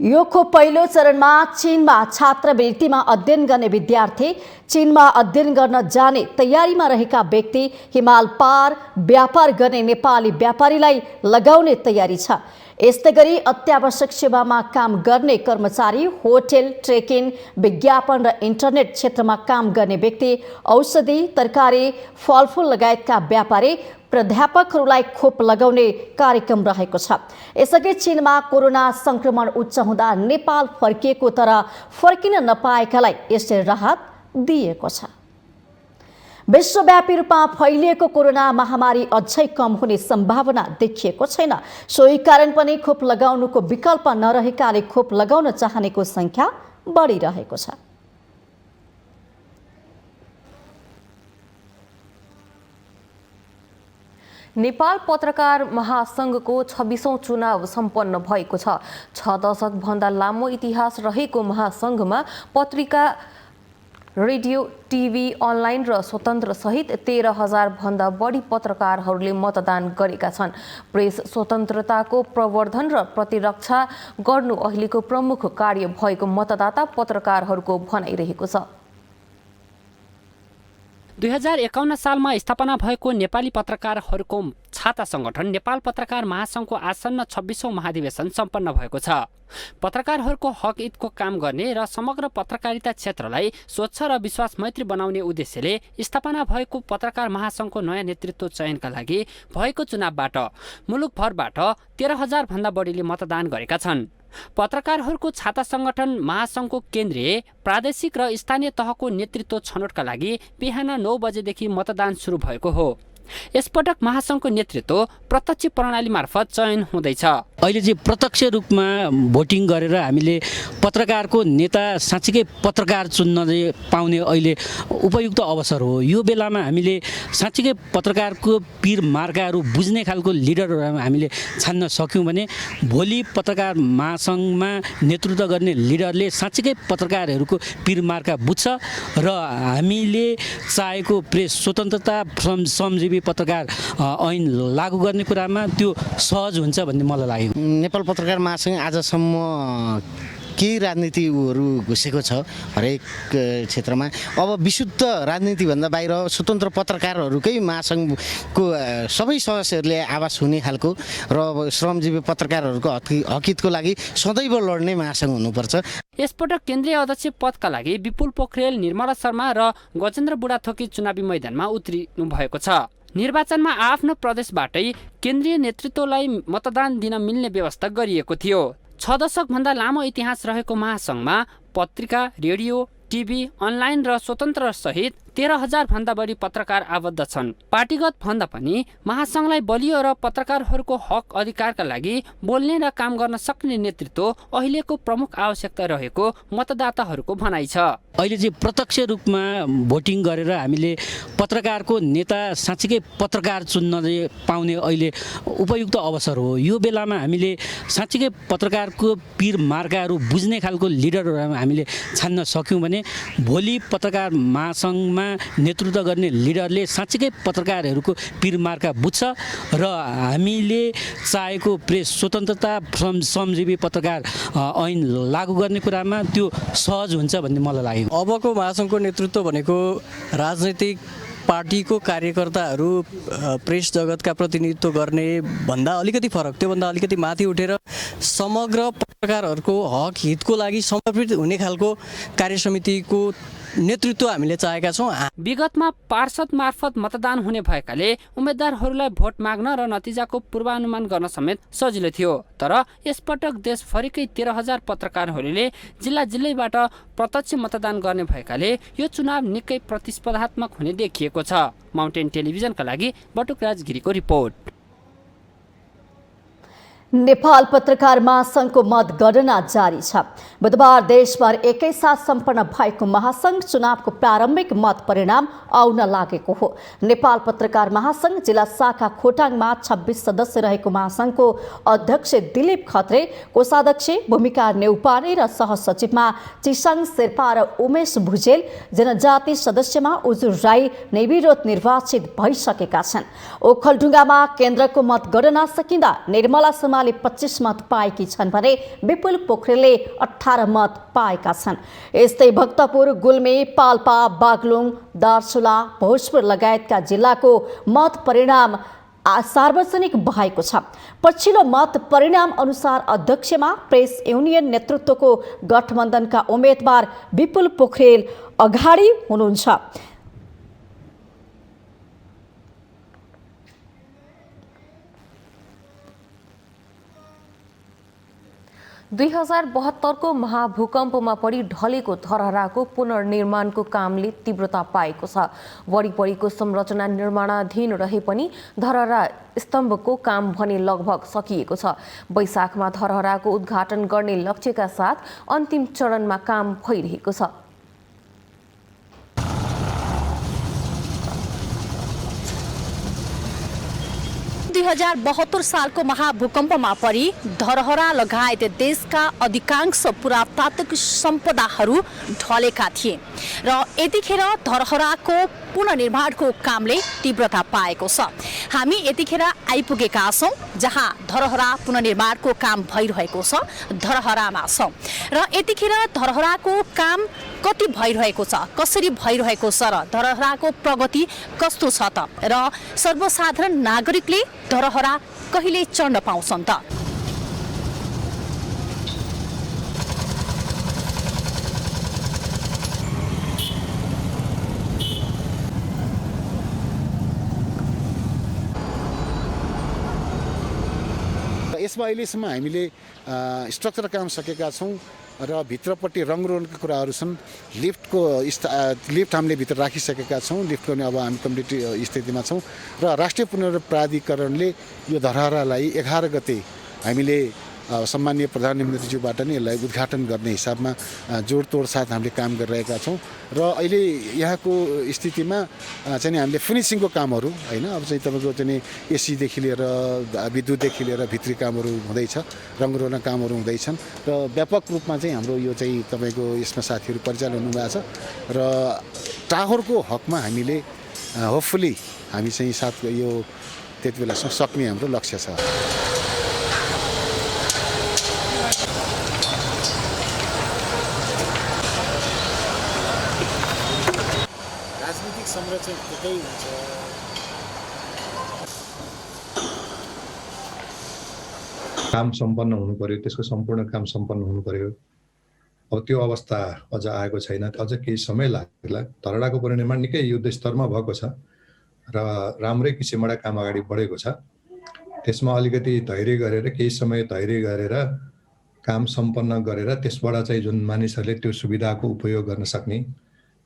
Speaker 1: यो खोप पहिलो चरणमा चीनमा छात्रवृत्तिमा अध्ययन गर्ने विद्यार्थी, चीनमा अध्ययन गर्न जाने तयारीमा रहेका व्यक्ति, हिमाल पार व्यापार गर्ने नेपाली व्यापारीलाई लगाउने तयारी छ। यस्तै गरी अत्यावश्यक सेवामा काम गर्ने कर्मचारी, होटल, ट्रेकिङ, विज्ञापन र इन्टरनेट क्षेत्रमा काम गर्ने व्यक्ति, औषधि, तरकारी, फलफुल लगायतका व्यापारी, प्राध्यापकहरूलाई खोप लगाउने कार्यक्रम रहेको छ। यसअघि चीनमा कोरोना संक्रमण उच्च हुँदा नेपाल फर्किएको तर फर्किन नपाएकालाई यसले राहत दिएको छ। विश्वव्यापी रूपमा फैलिएको कोरोना महामारी अझै कम हुने सम्भावना देखिएको छैन। सोही कारण पनि खोप लगाउनुको विकल्प नरहेकाले खोप लगाउन चाहनेको संख्या बढिरहेको छ।
Speaker 2: नेपाल पत्रकार महासंघको 26औं चुनाव सम्पन्न भएको छ। 6 दशकभन्दा लामो इतिहास रहेको महासंघमा पत्रिका, रेडियो, टिभी, अनलाइन र स्वतन्त्र सहित 13,000 भन्दा बढी पत्रकारहरूले मतदान गरेका छन्। प्रेस स्वतन्त्रताको प्रवर्धन र प्रतिरक्षा गर्नु अहिलेको प्रमुख कार्य भएको मतदाता पत्रकारहरूको भनाइरहेको छ।
Speaker 17: 2051 सालमा स्थापना भएको नेपाली पत्रकारहरूको छाता संगठन नेपाल पत्रकार महासंघको आसन्न 26औं महाधिवेशन सम्पन्न भएको छ। पत्रकारहरूको हक हितको काम गर्ने र समग्र पत्रकारिता क्षेत्रलाई स्वच्छ र विश्वास मैत्री बनाउने उद्देश्यले स्थापना भएको पत्रकार महासंघको नयाँ नेतृत्व चयनका लागि भएको चुनावबाट मुलुकभरबाट 13,000 भन्दा बढीले मतदान गरेका छन्। पत्रकारहरूको छाता संगठन महासंघको केन्द्रीय प्रादेशिक र स्थानीय तहको नेतृत्व छनौटका लागि बिहान 9 बजेदेखि मतदान सुरु भएको हो। यसपटक महासंघको नेतृत्व प्रत्यक्ष प्रणाली मार्फत चयन हुँदैछ।
Speaker 18: अहिले चाहिँ प्रत्यक्ष रूपमा भोटिङ गरेर हामीले पत्रकारको नेता साँच्चीकै पत्रकार चुन्न पाउने अहिले उपयुक्त अवसर हो। यो बेलामा हामीले साँच्चीकै पत्रकारको पीर मार्काहरू बुझ्ने खालको लिडरहरू हामीले छान्न सक्यौँ भने भोलि पत्रकार महासंघमा नेतृत्व गर्ने लिडरले साँच्चीकै पत्रकारहरूको पीर मार्का बुझ्छ र हामीले चाहेको प्रेस स्वतन्त्रता श्रमजीवी पत्रकार ऐन लागू गर्ने कुरामा त्यो सहज हुन्छ भन्ने मलाई लाग्यो।
Speaker 19: नेपाल पत्रकार महासंघ आजसम्म केही राजनीतिहरू घुसेको छ हरेक क्षेत्रमा। अब विशुद्ध राजनीतिभन्दा बाहिर स्वतन्त्र पत्रकारहरूकै महासंघको सबै सदस्यहरूले आवाज हुने खालको र श्रमजीवी पत्रकारहरूको हकितको लागि सदैव लड्ने महासंघ हुनुपर्छ।
Speaker 17: यसपटक केन्द्रीय अध्यक्ष पदका लागि विपुल पोखरेल, निर्मला शर्मा र गजेन्द्र बुढाथोकी चुनावी मैदानमा उत्रिनु भएको छ। निर्वाचनमा आफ्नो प्रदेशबाटै केन्द्रीय नेतृत्वलाई मतदान दिन मिल्ने व्यवस्था गरिएको थियो। 6 दशकभन्दा लामो इतिहास रहेको महासंघमा पत्रिका, रेडियो, टिभी, अनलाइन र स्वतन्त्र सहित 13,000 भन्दा बढी पत्रकार आबद्ध छन्। पार्टीगत भन्दा पनि महासंघलाई बलियो र पत्रकारहरूको हक अधिकारका लागि बोल्ने र काम गर्न सक्ने नेतृत्व अहिलेको प्रमुख आवश्यकता रहेको मतदाताहरूको भनाइ छ।
Speaker 18: अहिले चाहिँ प्रत्यक्ष रूपमा भोटिङ गरेर हामीले पत्रकारको नेता साँच्चीकै पत्रकार चुन्न पाउने अहिले उपयुक्त अवसर हो। यो बेलामा हामीले साँच्चीकै पत्रकारको पीर मार्काहरू बुझ्ने खालको लिडरहरू हामीले छान्न सक्यौँ भने भोलि पत्रकार महासंघमा नेतृत्व गर्ने लिडरले साँच्चीकै पत्रकारहरूको पीर मार्का बुझ्छ र हामीले चाहेको प्रेस स्वतन्त्रता श्रमजीवी पत्रकार ऐन लागू गर्ने कुरामा त्यो सहज हुन्छ भन्ने मलाई लाग्यो।
Speaker 20: अबको महासंघको नेतृत्व भनेको राजनैतिक पार्टीको कार्यकर्ताहरू प्रेस जगतका प्रतिनिधित्व गर्ने भन्दा अलिकति फरक, त्योभन्दा अलिकति माथि उठेर समग्र पत्रकारहरूको हक हितको लागि समर्पित हुने खालको कार्यसमितिको नेतृत्व हामीले चाहेका छौँ।
Speaker 17: विगतमा पार्षद मार्फत मतदान हुने भएकाले उम्मेद्वारहरूलाई भोट माग्न र नतिजाको पूर्वानुमान गर्न समेत सजिलो थियो। तर यसपटक देशभरिकै 13,000 पत्रकारहरूले जिल्लाबाट प्रत्यक्ष मतदान गर्ने भएकाले यो चुनाव निकै प्रतिस्पर्धात्मक हुने देखिएको छ। माउन्टेन टेलिभिजनका लागि बटुकराज गिरीको रिपोर्ट।
Speaker 1: नेपाल पत्रकार महासंघको मतगणना जारी छ। बुधबार देशभर एकैसाथ सम्पन्न भएको महासंघ चुनावको प्रारम्भिक मत परिणाम आउन लागेको हो। नेपाल पत्रकार महासंघ जिल्ला शाखा खोटाङमा 26 सदस्य रहेको महासंघको अध्यक्ष दिलीप खत्रे, कोषाध्यक्ष भूमिका नेउपाने र सहसचिवमा चिसाङ शेर्पा र उमेश भुजेल, जनजाति सदस्यमा उजुर राई निर्विरोध निर्वाचित भइसकेका छन्। ओखलढुङ्गामा केन्द्रको मतगणना सकिँदा निर्मला शर्मा 25 मत पाएकी छन् भने विपुल पोखरेलले 18 मत पाएका छन्। यस्तै भक्तपुर, गुल्मी, पाल्पा, बागलुङ, दार्चुला, भोजपुर लगायतका जिल्लाको मत परिणाम सार्वजनिक भएको छ। पछिल्लो मत परिणाम अनुसार अध्यक्षमा प्रेस युनियन नेतृत्वको गठबन्धनका उम्मेद्वार विपुल पोखरेल अगाडि हुनुहुन्छ।
Speaker 2: 2072 को महाभूकम्पमा परि ढलेको धरहराको पुनर्निर्माणको कामले तीव्रता पाएको छ। वरिपरिको संरचना निर्माणाधीन रहे पनि धरहरा स्तम्भको काम भने लगभग सकिएको छ। वैशाखमा धरहराको उद्घाटन गर्ने लक्ष्यका साथ अन्तिम चरणमा काम भइरहेको छ।
Speaker 1: 2072 सालको महाभूकम्पमा परि धरहरा लगायत देशका अधिकांश पुरातात्विक सम्पदाहरू ढलेका थिए र यतिखेर धरहराको पुनर्निर्माणको कामले तीव्रता पाएको छ। हामी यतिखेर आइपुगेका छौँ जहाँ धरहरा पुनर्निर्माणको काम भइरहेको छ, धरहरामा छौँ र यतिखेर धरहराको काम कति भइरहेको छ, कसरी भइरहेको छ र धरहराको प्रगति कस्तो छ त र सर्वसाधारण नागरिकले धरहरा कहिले चढ्न पाउँछन् त।
Speaker 19: यसमा
Speaker 21: त्यसमा अहिलेसम्म हामीले स्ट्रक्चर काम सकेका छौँ र भित्रपट्टि रङरोगनका कुराहरू छन्। लिफ्ट हामीले भित्र राखिसकेका छौँ। लिफ्टको पनि अब हामी कम्प्लिट स्थितिमा छौँ र राष्ट्रिय पुनर्निर्माण प्राधिकरणले यो धरहरालाई 11 गते हामीले सम्माननीय प्रधानमन्त्रीज्यूबाट नै यसलाई उद्घाटन गर्ने हिसाबमा जोडतोड साथ हामीले काम गरिरहेका छौँ र अहिले यहाँको स्थितिमा चाहिँ हामीले फिनिसिङको कामहरू हैन अब चाहिँ तपाईँको चाहिँ एसीदेखि लिएर विद्युतदेखि लिएर भित्री कामहरू हुँदैछ, रङरोगन कामहरू हुँदैछन् र व्यापक रूपमा चाहिँ हाम्रो यो चाहिँ तपाईँको यसमा साथीहरू परिचालन हुनुभएको छ र टावरको हकमा हामीले होपफुली हामी चाहिँ साथ यो त्यति बेलासम्म सक्ने हाम्रो लक्ष्य छ। संरक्षण त्यतै हुन्छ।
Speaker 22: काम सम्पन्न हुनु पर्यो, त्यसको सम्पूर्ण काम सम्पन्न हुनु पर्यो। अब त्यो अवस्था अझ आएको छैन, अझ केही समय लाग्ला। धरहराको पुनर्निर्माण निकै युद्ध स्तरमा भएको छ र राम्रै किसिमबाट काम अगाडि बढेको छ। त्यसमा अलिकति धैर्य गरेर केही समय धैर्य गरेर काम सम्पन्न गरेर त्यसबाट चाहिँ जुन मानिसहरूले त्यो सुविधाको उपयोग गर्न सक्ने,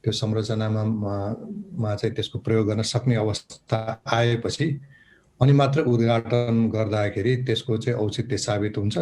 Speaker 22: त्यो संरचनामा चाहिँ त्यसको प्रयोग गर्न सक्ने अवस्था आएपछि अनि मात्र उद्घाटन गर्दाखेरि त्यसको चाहिँ औचित्य साबित हुन्छ।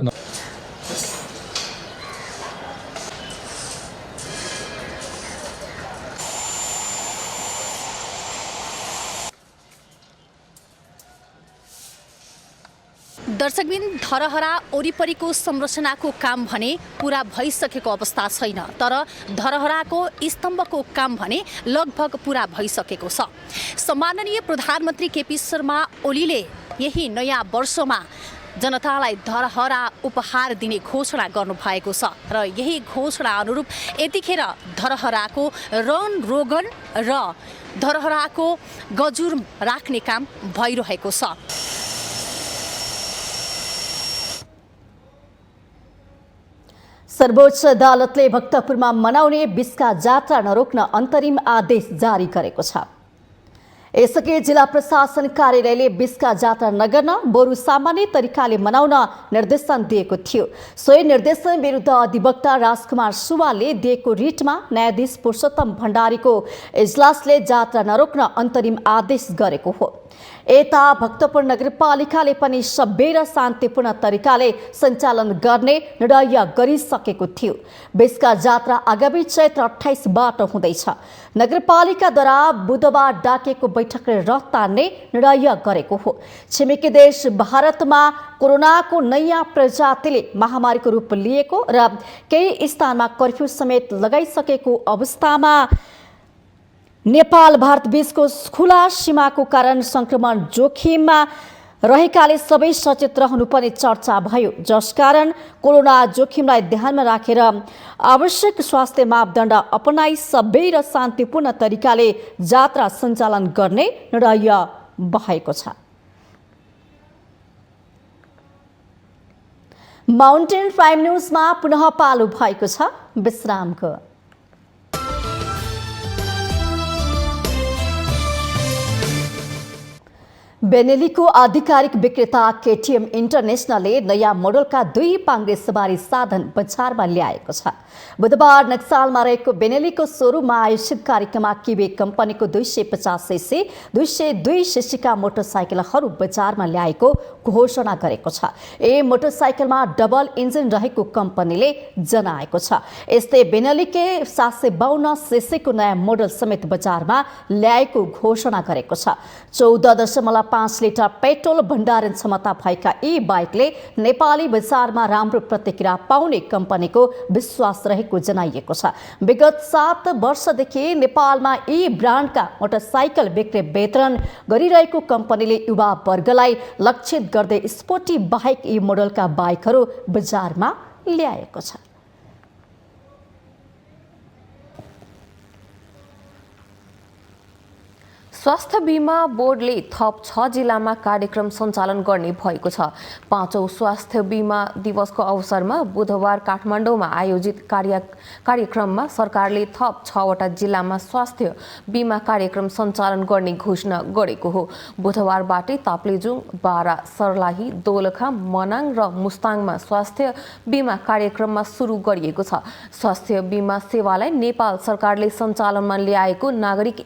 Speaker 1: दर्शकबिन, धरहरा वरिपरिको संरचनाको काम भने पूरा भइसकेको अवस्था छैन, तर धरहराको स्तम्भको काम भने लगभग पूरा भइसकेको छ। सम्माननीय प्रधानमन्त्री केपी शर्मा ओलीले यही नयाँ वर्षमा जनतालाई धरहरा उपहार दिने घोषणा गर्नुभएको छ र यही घोषणा अनुरूप यतिखेर धरहराको रङरोगन र धरहराको गजुर राख्ने काम भइरहेको छ। सर्वोच्च अदालतले भक्तपुरमा मनाउने बिस्का जात्रा नरोक्न अन्तरिम आदेश जारी गरेको छ। यसअघि जिल्ला प्रशासन कार्यालयले बिस्का जात्रा नगर्न बरु सामान्य तरिकाले मनाउन निर्देशन दिएको थियो। सोही निर्देशन विरुद्ध अधिवक्ता राजकुमार सुवालले दिएको रिटमा न्यायाधीश पुरुषोत्तम भण्डारीको इजलासले जात्रा नरोक्न अन्तरिम आदेश गरेको हो। यता भक्तपुर नगरपालिकाले पनि सभ्य र शान्तिपूर्ण तरिकाले सञ्चालन गर्ने निर्णय गरिसकेको थियो। बिस्का जात्रा आगामी चैत्र 28बाट हुँदैछ। नगरपालिकाद्वारा बुधबार डाकेको बैठकले रथ तान्ने निर्णय गरेको हो। छिमेकी देश भारतमा कोरोनाको नयाँ प्रजातिले महामारीको रूप लिएको र केही स्थानमा कर्फ्यू समेत लगाइसकेको अवस्थामा नेपाल भारत बीचको खुला सीमाको कारण संक्रमण जोखिममा रहेकाले सबै सचेत रहनुपर्ने चर्चा भयो, जसकारण कोरोना जोखिमलाई ध्यानमा राखेर आवश्यक स्वास्थ्य मापदण्ड अपनाई सभ्य र शान्तिपूर्ण तरिकाले जात्रा सञ्चालन गर्ने निर्णय भएको छ। माउन्टेन प्राइम न्युजमा पुनः पालो भएको छ विश्रामको। बेनेलीको आधिकारिक विक्रेता केटीएम इन्टरनेसनलले नयाँ मोडलका 2 पाङ्ग्रे सवारी साधन बजारमा ल्याएको छ। बुधबार नक्सालमा रहेको बेनेलीको सोरुममा आयोजित कार्यक्रममा किवे कम्पनीको 250 सीसी 202 सीसीका मोटरसाइकलहरू बजारमा ल्याएको घोषणा गरेको छ। यी मोटरसाइकलमा डबल इन्जिन रहेको कम्पनीले जनाएको छ। यस्तै बेनेलीले 752 सीसीको नयाँ मोडल समेत बजारमा ल्याएको घोषणा गरेको छ। 14.5 लिटर पेट्रोल भण्डारण क्षमता भएका यी बाइकले नेपाली बजारमा राम्रो प्रतिक्रिया पाउने कम्पनीको विश्वास रहेको जनाइएको छ। विगत 7 वर्षदेखि नेपालमा यी ब्रान्डका मोटरसाइकल बिक्री वितरण गरिरहेको कम्पनीले युवा वर्गलाई लक्षित गर्दै स्पोर्टी बाइक यी मोडलका बाइकहरू बजारमा ल्याएको छ।
Speaker 2: स्वास्थ्य बीमा बोर्डले थप 6 जिल्लामा कार्यक्रम सञ्चालन गर्ने भएको छ। 5औं स्वास्थ्य बीमा दिवसको अवसरमा बुधबार काठमाडौँमा आयोजित कार्यक्रममा सरकारले थप 6वटा जिल्लामा स्वास्थ्य बीमा कार्यक्रम सञ्चालन गर्ने घोषणा गरेको हो। बुधबारबाटै ताप्लेजुङ, बारा, सर्लाही, दोलखा, मनाङ र मुस्ताङमा स्वास्थ्य बीमा कार्यक्रममा सुरु गरिएको छ। स्वास्थ्य बीमा सेवालाई नेपाल सरकारले सञ्चालनमा ल्याएको नागरिक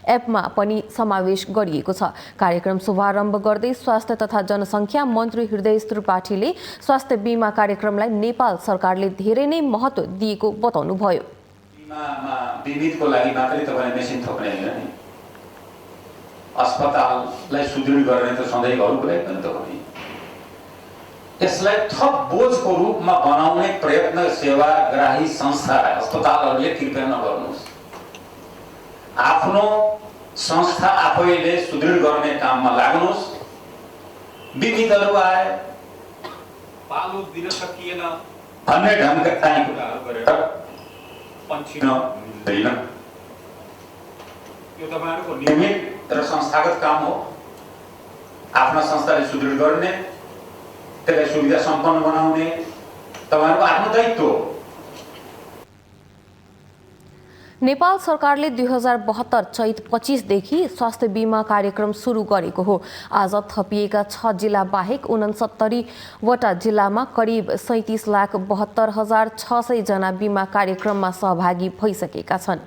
Speaker 2: एपमा पनि समावेश गरिएको छ। कार्यक्रम शुभारम्भ गर्दै स्वास्थ्य तथा जनसङ्ख्या मन्त्री हृदय त्रिपाठीले स्वास्थ्य बीमा कार्यक्रमलाई नेपाल सरकारले धेरै नै महत्त्व दिएको बताउनुभयो।
Speaker 4: बिमितको लागि मात्रै तपाईले मेसिन थप्ने हैन नि, अस्पताललाई सुदृढ गर्ने त सधैँ अरूको लागि पनि त हो नि। यसलाई थप बोझको रूपमा बनाउने प्रयत्न सेवाग्राही संस्था अस्पतालहरूले कृपया नगर्नुहोस्। आफ्नो संस्था आफैले सुदृढ गर्ने काममा लाग्नुहोस्। विविधहरू आए, पालो दिन सकिएन भन्ने ढङ्गका चाहिँ कुराहरू गरेर पन्छिन हुँदैन। यो तपाईहरुको नियमित र संस्थागत काम हो। आफ्ना संस्थाले सुदृढ गर्ने, त्यसलाई सुविधा सम्पन्न बनाउने तपाईहरुको आफ्नो दायित्व हो।
Speaker 2: नेपाल सरकारले 2072 चैत 25 देखि स्वास्थ्य बीमा कार्यक्रम सुरु गरेको हो। आज थपिएका 6 जिल्ला बाहेक 69 वटा जिल्लामा करिब 37,72,600 जना बीमा कार्यक्रममा सहभागी भइसकेका छन्।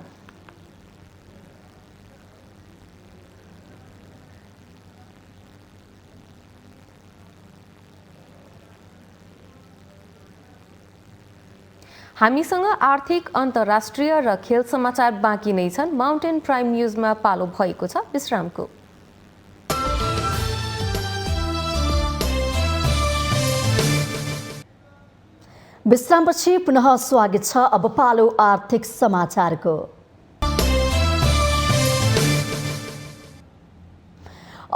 Speaker 2: हामीसँग आर्थिक, अन्तर्राष्ट्रिय र खेल समाचार बाँकी नै छन्। माउन्टेन प्राइम न्युजमा पालो भएको छ विश्रामको।
Speaker 1: विश्रामपछि पुनः स्वागत छ। अब पालो आर्थिक समाचारको।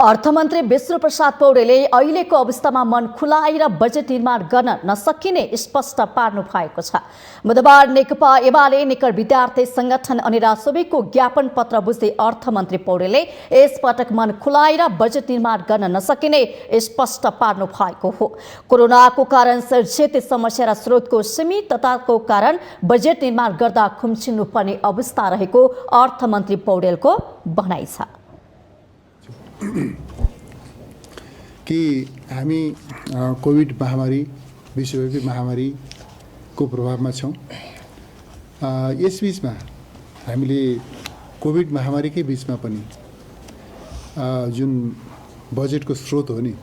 Speaker 1: अर्थमन्त्री विष्णु प्रसाद पौडेलले अहिलेको अवस्थामा मन खुलाएर बजेट निर्माण गर्न नसकिने स्पष्ट पार्नु भएको छ। बुधबार नेकपा एमाले निकर विद्यार्थी संगठन अनि रासोबीको ज्ञापन पत्र बुझ्दै अर्थमन्त्री पौडेलले यसपटक मन खुलाएर बजेट निर्माण गर्न नसकिने स्पष्ट पार्नु भएको हो। कोरोनाको कारण सर्जित समस्या र स्रोतको सीमितताको कारण बजेट निर्माण गर्दा खुम्चिनु पर्ने अवस्था रहेको अर्थमन्त्री पौडेलको भनाइ छ।
Speaker 5: कि हामी कोभिड महामारी, विश्वव्यापी महामारीको प्रभावमा छौँ। यसबीचमा हामीले कोभिड महामारीकै बिचमा पनि जुन बजेटको स्रोत हो नि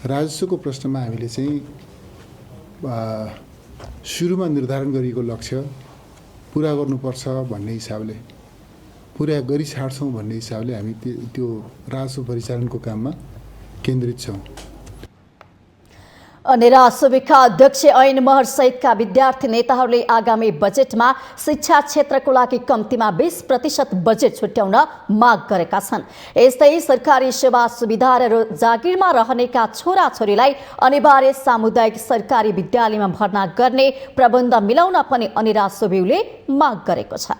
Speaker 5: राजस्वको प्रश्नमा हामीले चाहिँ सुरुमा निर्धारण गरिएको लक्ष्य पुरा गर्नुपर्छ भन्ने हिसाबले पुरा गरी छाड्छौँ भन्ने हिसाबले हामी त्यो राजस्व परिचालनको काममा केन्द्रित छौँ।
Speaker 1: अनि रासोबीका अध्यक्ष ऐन महर सहितका विद्यार्थी नेताहरूले आगामी बजेटमा शिक्षा क्षेत्रको लागि कम्तीमा 20% बजेट छुट्याउन माग गरेका छन्। यस्तै सरकारी सेवा सुविधा र जागिरमा रहनेका छोराछोरीलाई अनिवार्य सामुदायिक सरकारी विद्यालयमा भर्ना गर्ने प्रबन्ध मिलाउन पनि अनि रासोबीले माग गरेको छ।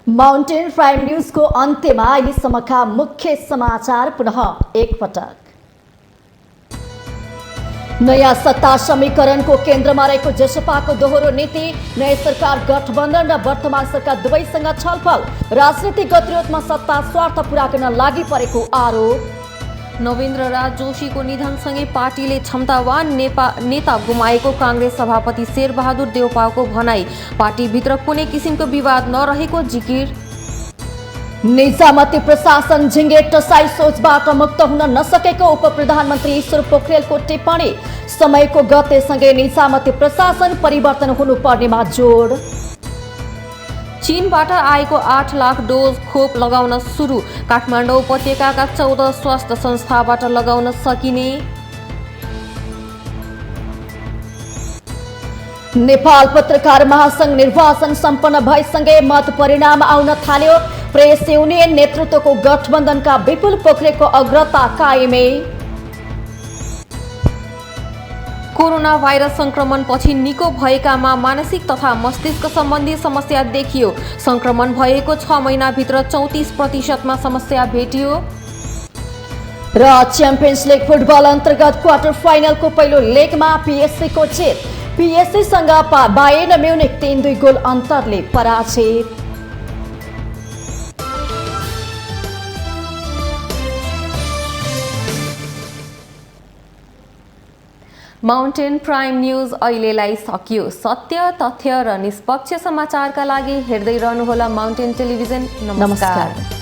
Speaker 1: माउन्टेन प्राइम न्युजको अन्त्यमा अहिलेसम्मका मुख्य समाचार पुनः एकपटक। नयाँ सत्ता समीकरणको केन्द्रमा रहेको जसपाको दोहोरो नीति, नयाँ सरकार गठबन्धन र वर्तमान सरकार दुवैसँग छलफल, राजनीतिक गतिरोधमा सत्ता स्वार्थ पूरा गर्न लागि परेको आरोप।
Speaker 2: नवेन्द्र राज जोशीको निधनसँगै पार्टीले क्षमतावान नेता गुमाएको काङ्ग्रेस सभापति शेरबहादुर देउपाको भनाई, पार्टीभित्र कुनै किसिमको विवाद नरहेको जिकिर।
Speaker 1: निजामती प्रशासन झिङ्गे टसाई सोचबाट मुक्त हुन नसकेको उप प्रधानमन्त्री ईश्वर पोखरेलको टिप्पणी, समयको गतिसँगै निजामती प्रशासन परिवर्तन हुनुपर्नेमा जोड।
Speaker 2: चीनबाट आएको 8 लाख डोज खोप लगाउन सुरु, काठमाडौँ उपत्यकाका 14 स्वास्थ्य संस्थाबाट लगाउन सकिने।
Speaker 1: नेपाल पत्रकार महासंघ निर्वाचन सम्पन्न भएसँगै मत परिणाम आउन थाल्यो, प्रेस युनियन नेतृत्वको गठबन्धनका विपुल पोखरेलको अग्रता कायमै।
Speaker 2: कोरोना भाइरस संक्रमण पछि निको भएकामा मानसिक तथा मस्तिष्क सम्बन्धी समस्या देखियो। संक्रमण भएको 6 महिनाभित्र 34% समस्या भेटियो।
Speaker 1: र च्याम्पियन्स लिग फुटबल अन्तर्गत क्वार्टर फाइनलको पहिलो लेगमा पीएससी को जित। पीएससी सँग बायर्न म्युनिक 3-2 गोल अन्तरले पराजित।
Speaker 2: माउन्टेन प्राइम न्यूज अहिलेलाई सकियो। सत्य, तथ्य र निष्पक्ष समाचारका लागि हेर्दै रहनुहोला माउन्टेन टेलिभिजन। नमस्कार।